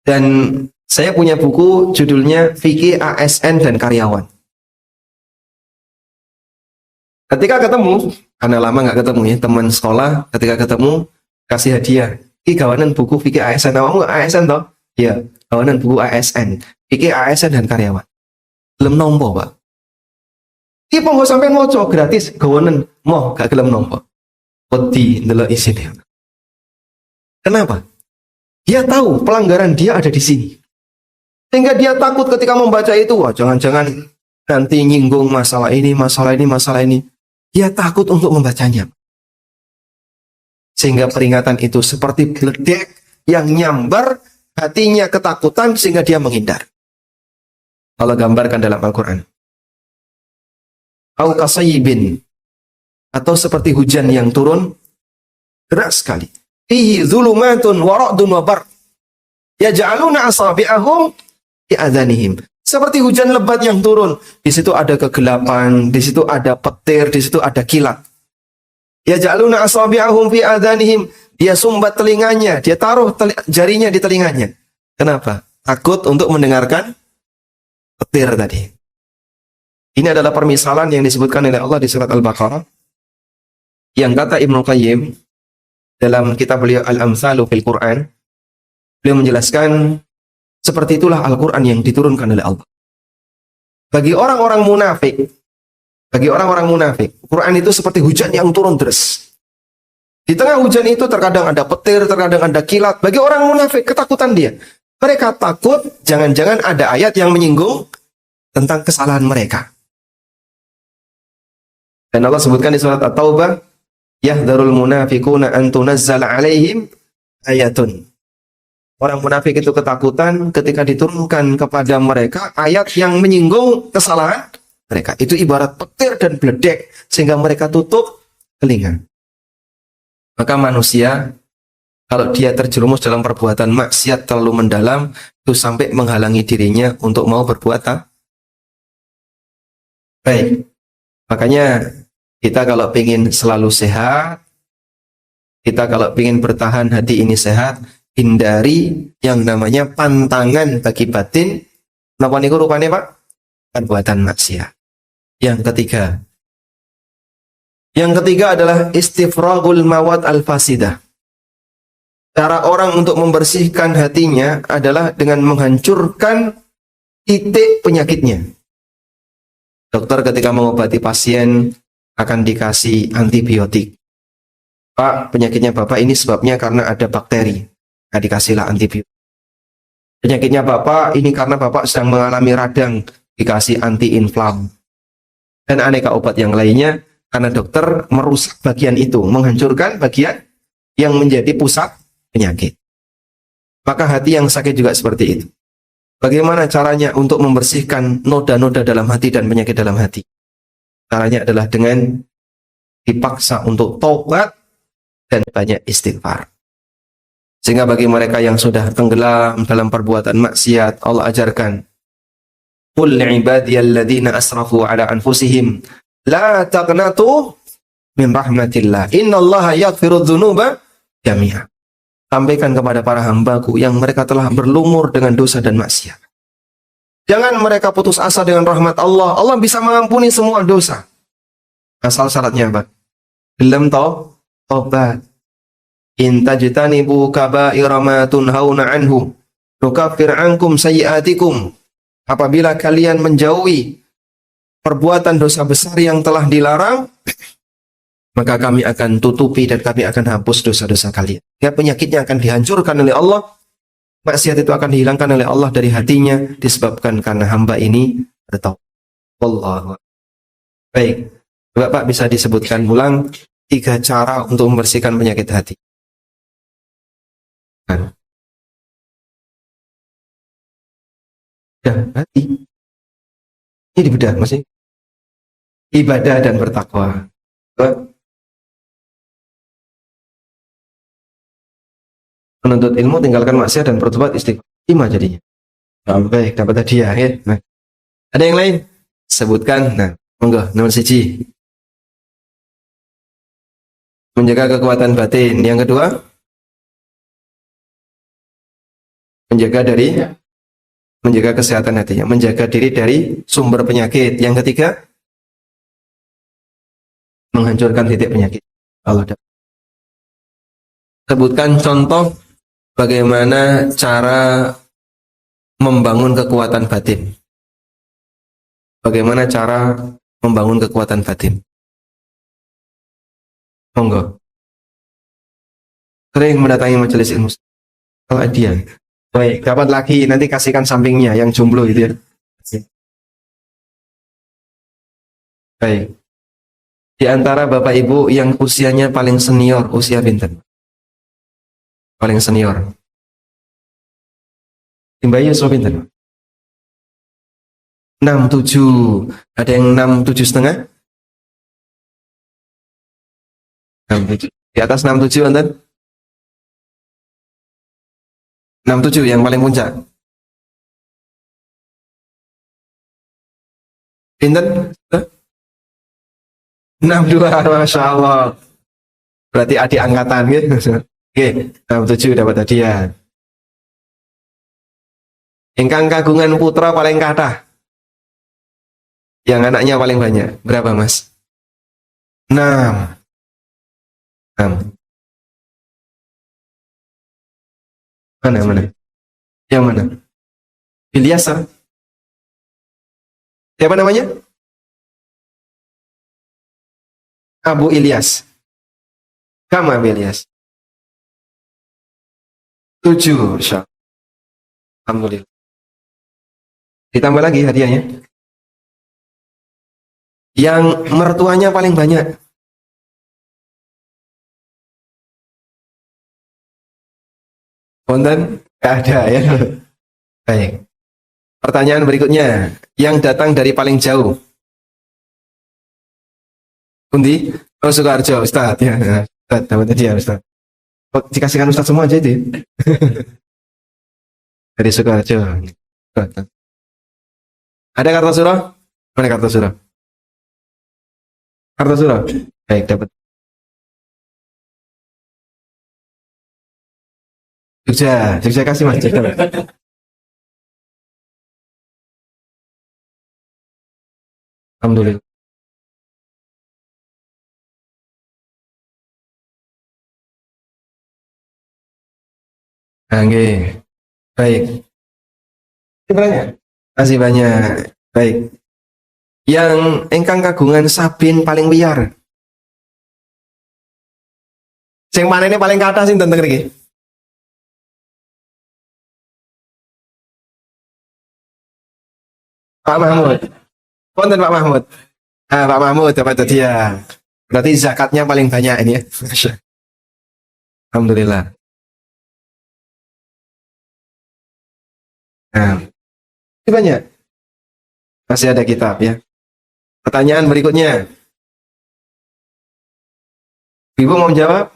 Dan saya punya buku judulnya Fikih ASN dan Karyawan. Ketika ketemu, karena lama nggak ketemu ya, teman sekolah, ketika ketemu, kasih hadiah. Ini kawanan buku Fikih ASN, kamu ASN toh? Iya, kawanan buku ASN. Fikih ASN dan Karyawan. Gelem nompo, Pak. Ini pokok sampai ngoco gratis, kawanan mau gak gelem nompo. Wedi ndelok isine. Kenapa? Dia tahu pelanggaran dia ada di sini. Sehingga dia takut ketika membaca itu, wah jangan-jangan nanti nyinggung masalah ini, masalah ini, masalah ini. Dia takut untuk membacanya. Sehingga peringatan itu seperti beledek yang nyambar hatinya ketakutan sehingga dia menghindar. Allah gambarkan dalam Al-Quran. Au kasayibin, atau seperti hujan yang turun deras sekali. Fihi dzulumatun wa ra'dun wa barq. Yaj'aluna asabi'ahum fi adhanihim. Seperti hujan lebat yang turun. Di situ ada kegelapan, di situ ada petir, di situ ada kilat. Yaj'aluna asabi'ahum fi adhanihim. Dia sumbat telinganya, dia taruh jarinya di telinganya. Kenapa? Takut untuk mendengarkan petir tadi. Ini adalah permisalan yang disebutkan oleh Allah di surat Al-Baqarah. Yang kata Ibnu Qayyim dalam kitab beliau Al-Amsalu fil Quran, beliau menjelaskan seperti itulah Al-Quran yang diturunkan oleh Allah. Bagi orang-orang munafik, Quran itu seperti hujan yang turun deras. Di tengah hujan itu terkadang ada petir, terkadang ada kilat. Bagi orang munafik, ketakutan dia. Mereka takut jangan-jangan ada ayat yang menyinggung tentang kesalahan mereka. Dan Allah sebutkan di surat At-Taubah, yahdharul munafiquna an tunazzala alaihim ayatun. Orang munafik itu ketakutan ketika diturunkan kepada mereka ayat yang menyinggung kesalahan mereka. Itu ibarat petir dan beledek sehingga mereka tutup telinga. Maka manusia kalau dia terjerumus dalam perbuatan maksiat terlalu mendalam, itu sampai menghalangi dirinya untuk mau berbuat baik. Makanya kita kalau ingin selalu sehat, kita kalau ingin bertahan hati ini sehat, hindari yang namanya pantangan bagi batin. Napa niku rupane, Pak? Perbuatan maksiat. Yang ketiga adalah istifragul mawad al-fasidah. Cara orang untuk membersihkan hatinya adalah dengan menghancurkan titik penyakitnya. Dokter ketika mengobati pasien akan dikasih antibiotik. Pak, penyakitnya Bapak ini sebabnya karena ada bakteri. Nah, dikasihlah antibiotik. Penyakitnya Bapak ini karena Bapak sedang mengalami radang. Dikasih anti-inflam. Dan aneka obat yang lainnya. Karena dokter merusak bagian itu. Menghancurkan bagian yang menjadi pusat penyakit. Maka hati yang sakit juga seperti itu. Bagaimana caranya untuk membersihkan noda-noda dalam hati dan penyakit dalam hati? Caranya adalah dengan dipaksa untuk taubat dan banyak istighfar. Sehingga bagi mereka yang sudah tenggelam dalam perbuatan maksiat, Allah ajarkan, qul li'ibadiyalladzina asrafu ala anfusihim la taqnatu min rahmatillah innallaha yaghfirudz dzunuba jami'a. Sampaikan kepada para hambaku yang mereka telah berlumur dengan dosa dan maksiat. Jangan mereka putus asa dengan rahmat Allah. Allah bisa mengampuni semua dosa. Asal syaratnya apa? Gelem tobat. In tajtanibu kaba'ira ma tunhauna anhu nukaffir ankum sayyi'atikum. Apabila kalian menjauhi perbuatan dosa besar yang telah dilarang, maka kami akan tutupi dan kami akan hapus dosa-dosa kalian. Ya, penyakitnya akan dihancurkan oleh Allah. Maksiat itu akan dihilangkan oleh Allah dari hatinya disebabkan karena hamba ini bertaubat. Wallahu. Baik. Bapak bisa disebutkan ulang 3 cara untuk membersihkan penyakit hati. Kan? Ya, hati. Ini dibedah masih. Ibadah dan bertakwa. Menuntut ilmu, tinggalkan maksiat dan bertobat istighfar. 5 jadinya. Baik, dapat hadiah ya. Nah, ada yang lain? Sebutkan. Nah, monggo, nomor 1. Menjaga kekuatan batin. Yang kedua, menjaga kesehatan hatinya, menjaga diri dari sumber penyakit. Yang ketiga, menghancurkan titik penyakit. Allah. Sebutkan contoh bagaimana cara membangun kekuatan batin. Bagaimana cara membangun kekuatan batin? Monggo. Sering mendatangi majelis ilmu. Kalau dia, baik, dapat lagi, nanti kasihkan sampingnya yang jomblo itu ya. Baik. Di antara Bapak Ibu yang usianya paling senior, usia pinten? Paling senior. Mbak Yusuf pinten? 67. Ada yang 67 setengah? 67. Di atas 67 enten? 67 yang paling puncak. Pinten? 62, Masya Allah. Berarti adik angkatan gitu. Oke, 67 dapat hadiah. Ingkang kagungan putra paling kathah. Yang anaknya paling banyak. Berapa, Mas? 6. 6. Mana? Yang mana? Ilyas. Siapa namanya? Abu Ilyas. Kamu Abu Ilyas. 7. Alhamdulillah. Ditambah lagi hadiahnya. Yang mertuanya paling banyak. Konten? Gak ada ya. Baik. Pertanyaan berikutnya. Yang datang dari paling jauh. Undi? Oh, Sukarjo, Ustaz. Ya, Ustaz, dapat hadiah, Ustaz. Oh, dikasihkan Ustaz semua aja itu. Dari Sukarjo. Ada Kartosuro? Mana Kartosuro? Kartosuro? Baik, dapat. Jogja kasih Mas. Alhamdulillah. Oke. Baik. Banyak. Masih banyak. Baik. Yang engkang kagungan sabin paling liar. Sing mana ini paling kata sih tentang ini. Pak Mahmud. Konten Pak Mahmud. Ah, Pak Mahmud dapat hadiah. Berarti zakatnya paling banyak ini ya. Alhamdulillah. Nah, ini banyak. Masih ada kitab ya. Pertanyaan berikutnya. Ibu mau jawab?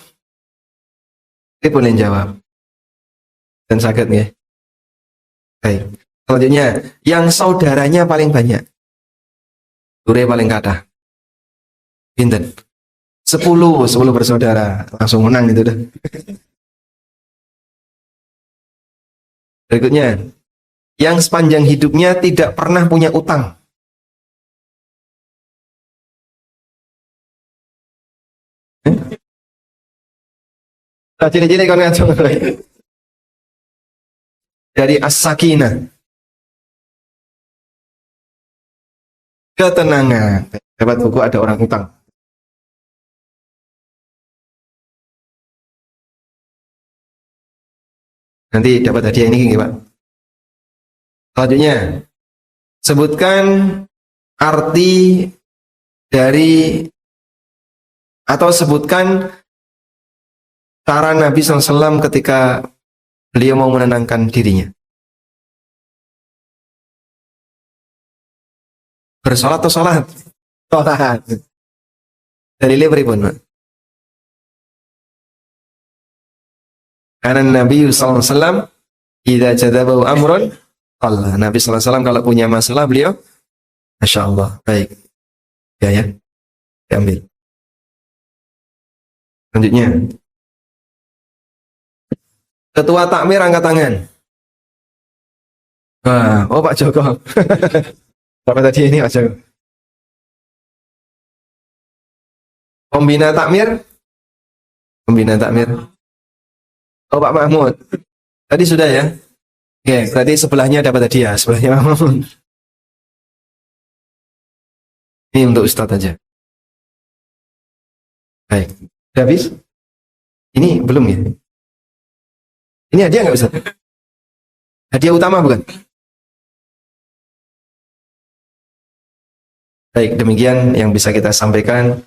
Ibu boleh jawab. Dan sakit ya. Baik. Selanjutnya, yang saudaranya paling banyak. Dure paling kata. Pinten? 10 bersaudara. Langsung menang itu dah. Berikutnya, yang sepanjang hidupnya tidak pernah punya utang. Ciri-ciri kon ngaco. Dari as-sakinah, ketenangan. Dapat buku ada orang utang. Nanti dapat hadiah ini, Pak. Selanjutnya, sebutkan arti dari atau sebutkan cara Nabi SAW ketika beliau mau menenangkan dirinya. Bersolat atau sholat? Sholat. Dalilnya beribun, Pak. Karena Nabi SAW idza jadabahu amrun Allah. Nabi SAW kalau punya masalah beliau, Masya Allah, baik. Ya, diambil. Selanjutnya, ketua takmir angkat tangan. Wah, oh Pak Joko. Apa tadi ini Pak Joko? Pembina takmir? Pembina takmir. Oh Pak Mahmud. Tadi sudah ya? Oke, berarti sebelahnya dapat hadiah. Sebelahnya Pak Mahmud. Ini untuk Ustadz aja. Baik. Sudah habis? Ini belum ya? Ini hadiah nggak Ustadz? Hadiah utama bukan? Baik, demikian yang bisa kita sampaikan.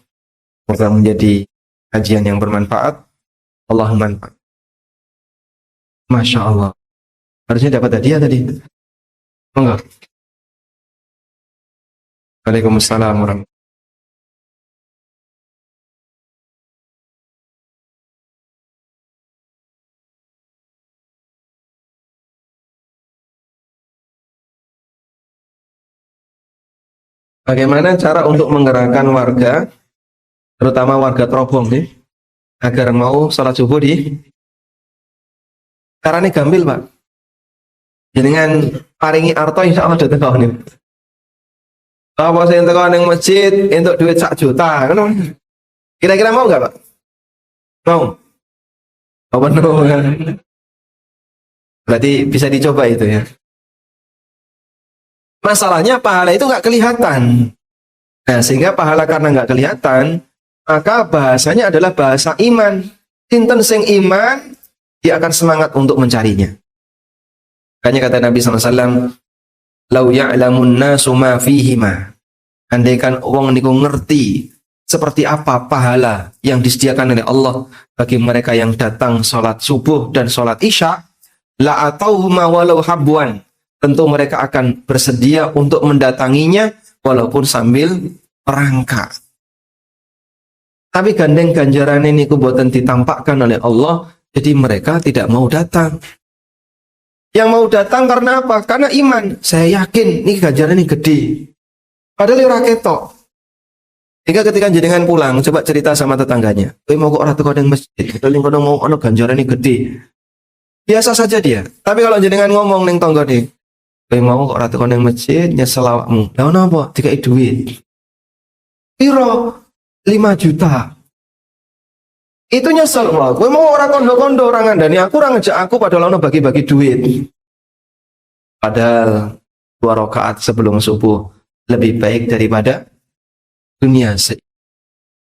Semoga menjadi kajian yang bermanfaat. Allahumma manfaat. Masya Allah. Harusnya dapat hadiah tadi. Enggak. Waalaikumsalam warahmatullahi. Bagaimana cara untuk menggerakkan warga, terutama warga Trobong nih, agar mau sholat subuh di caranya gampil Pak. Dengan paringi arto insya Allah datang kau nih. Apa saya teko ning masjid untuk duit 1 juta, kan? Kira-kira mau nggak Pak? Mau? Apa no? Berarti bisa dicoba itu ya. Masalahnya pahala itu nggak kelihatan. Nah, sehingga pahala karena nggak kelihatan, maka bahasanya adalah bahasa iman. Sinten sing iman, dia akan semangat untuk mencarinya. Makanya kata Nabi SAW, "Lau ya'lamun nasu ma fihima." Andaikan wong niku ngerti seperti apa pahala yang disediakan oleh Allah bagi mereka yang datang sholat subuh dan sholat isya, la atauhuma walau habwan. Tentu mereka akan bersedia untuk mendatanginya walaupun sambil merangkak. Tapi gandeng ganjaran ini boten ditampakkan oleh Allah, jadi mereka tidak mau datang. Yang mau datang karena apa? Karena iman. Saya yakin ini ganjaran ini gede. Padahal ora ketok. Hingga ketika jenengan pulang, coba cerita sama tetangganya. Kowe mau kok ora teko ning masjid, padahal kono mau ono ganjaran ini gede. Biasa saja dia. Tapi kalau jenengan ngomong ning tanggane, kowe mau kok ora teko ning masjid, nyesel awakmu. Lah ono apa? Dikai duit. Piro? 5 juta. Itu nyesel wae. Kowe mau ora kondo-kondo ora ngandani aku, ora ngejak aku padahal ono bagi-bagi duit. Padahal 2 rakaat sebelum subuh lebih baik daripada dunia.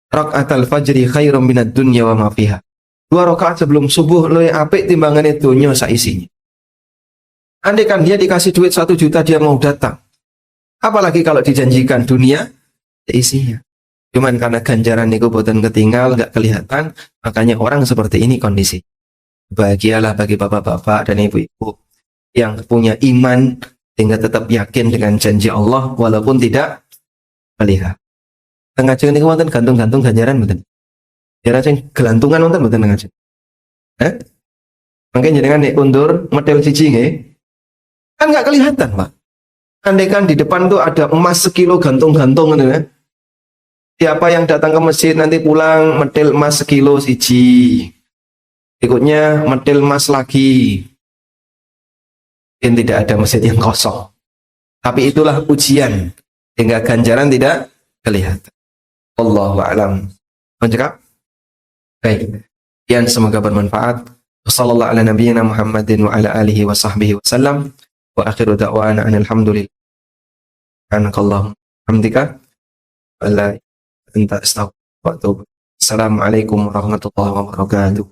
Rakaatul fajri khairum minad dunya wa ma fiha. 2 rakaat sebelum subuh luwih apik timbangane dunya sak isinya. Andai kan dia dikasih duit 1 juta dia mau datang. Apalagi kalau dijanjikan dunia isinya. Cuman karena ganjaran niku boten ketinggal, enggak kelihatan, makanya orang seperti ini kondisi. Bahagialah bagi bapak-bapak dan ibu-ibu yang punya iman sehingga tetap yakin dengan janji Allah walaupun tidak melihat. Tengah jeneng niku wonten gantung-gantung ganjaran mboten? Ganjaran sing gelantungan wonten mboten tengah jeneng? Mungkin jenengan nek undur medal siji nggih. Kan enggak kelihatan, Pak. Andai kan di depan tuh ada emas sekilo gantung-gantung gitu ya. Siapa yang datang ke masjid nanti pulang medal emas sekilo siji. Berikutnya medal emas lagi. Mungkin tidak ada masjid yang kosong. Tapi itulah ujian sehingga ganjaran tidak kelihatan. Allahu a'lam. Mencekap? Baik. Sekian, semoga bermanfaat. Wassallallahu ala nabiyyina Muhammadin wa ala alihi wa sahbihi wasallam. Wa akhiru da'wana alhamdulillah. Subhanakallahumma hamdika wa la anta astaghfiruka wa atubu. Assalamualaikum warahmatullahi wabarakatuh.